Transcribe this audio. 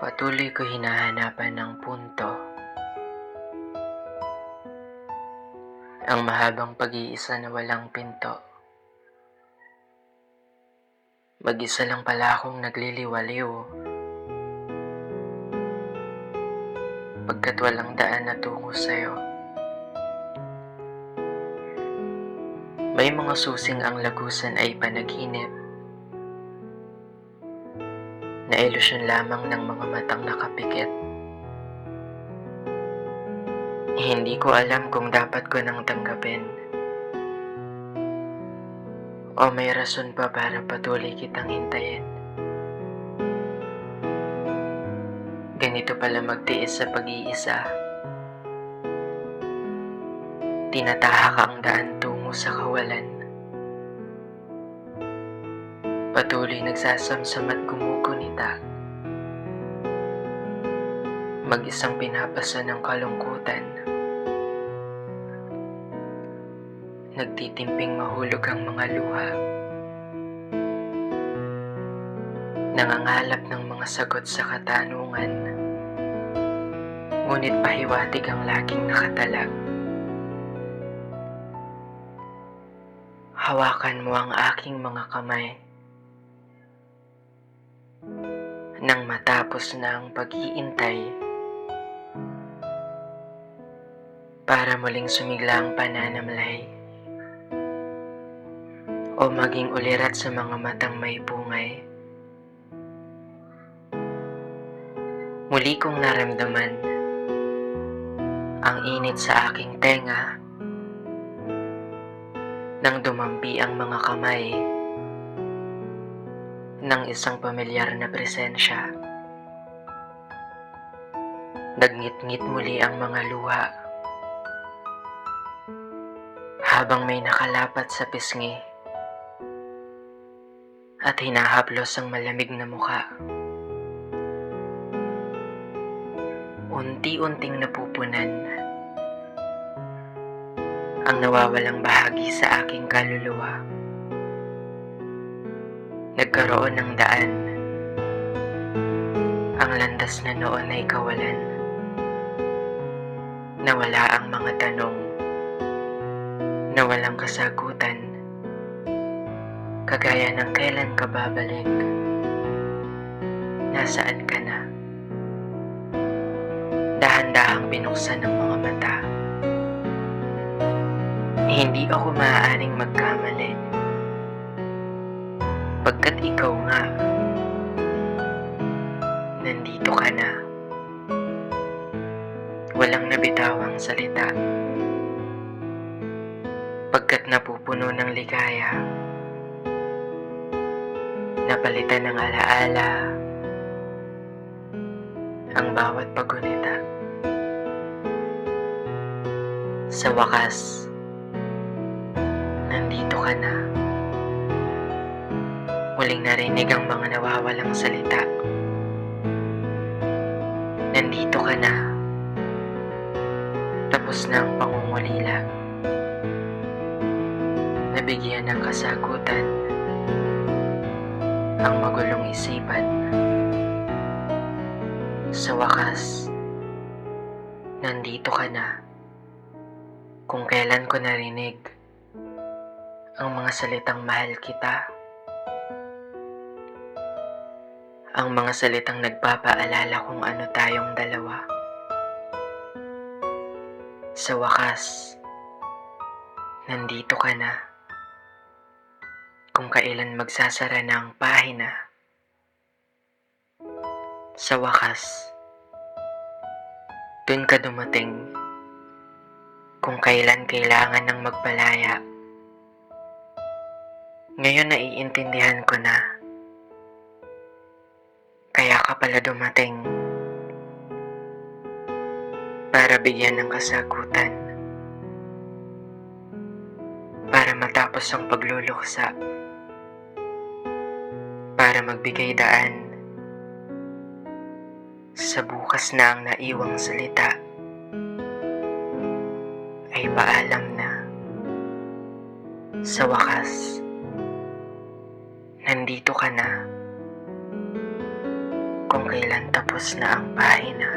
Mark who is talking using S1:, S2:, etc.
S1: Patuloy ko hinahanapan ng punto ang mahabang pag-iisa na walang pinto. Mag-isa lang pala akong nagliliwaliw, pagkat walang daan na tungo sa'yo. May mga susing ang lagusan ay panaginip, na ilusyon lamang ng mga matang nakapikit. Hindi ko alam kung dapat ko nang tanggapin o may rason pa para patuloy kitang hintayin. Ganito pala magtiis sa pag-iisa. Tinatahak ang daan tungo sa kawalan. Patuloy nagsasamsam at gumugunita. Mag-isang pinapasa ng kalungkutan. Nagtitimping mahulog ang mga luha. Nangangalap ng mga sagot sa katanungan. Ngunit pahiwatig ang laging nakatala. Hawakan mo ang aking mga kamay. Nang matapos na ang pag-iintay, para muling sumigla ang pananamlay, o maging ulirat sa mga matang may bungay. Muli kong naramdaman ang init sa aking tenga nang dumampi ang mga kamay ng isang pamilyar na presensya. Nagngit-ngit muli ang mga luha habang may nakalapat sa pisngi at hinahaplos ang malamig na mukha. Unti-unting napupunan ang nawawalang bahagi sa aking kaluluwa. Nagkaroon ng daan ang landas na noon ay kawalan. Nawala ang mga tanong na walang kasagutan, kagaya ng kailan ka babalik, nasaan ka na. Dahan-dahang binuksan ng mga mata. Hindi ako maaaring magkamali, pagkat ikaw nga, nandito ka na. Walang nabitawang salita, pagkat napupuno ng ligaya, napalitan ng alaala ang bawat paggunita. Sa wakas, nandito ka na. Muling narinig ang mga nawawalang salita. Nandito ka na. Tapos na ang pangungulila. Nabigyan ng kasagutan ang magulong isipan. Sa wakas, nandito ka na. Kung kailan ko narinig ang mga salitang mahal kita, ang mga salitang nagpapaalala kung ano tayong dalawa. Sa wakas, nandito ka na. Kung kailan magsasara na ang pahina. Sa wakas, dun ka dumating. Kung kailan kailangan ng magpalaya. Ngayon naiintindihan ko na. Kaya ka pala dumating. Para bigyan ng kasagutan. Para matapos ang pagluluksa. Para magbigay daan sa bukas na ang naiwang salita ay paalam na. Sa wakas, nandito ka na, kung kailan tapos na ang pahina.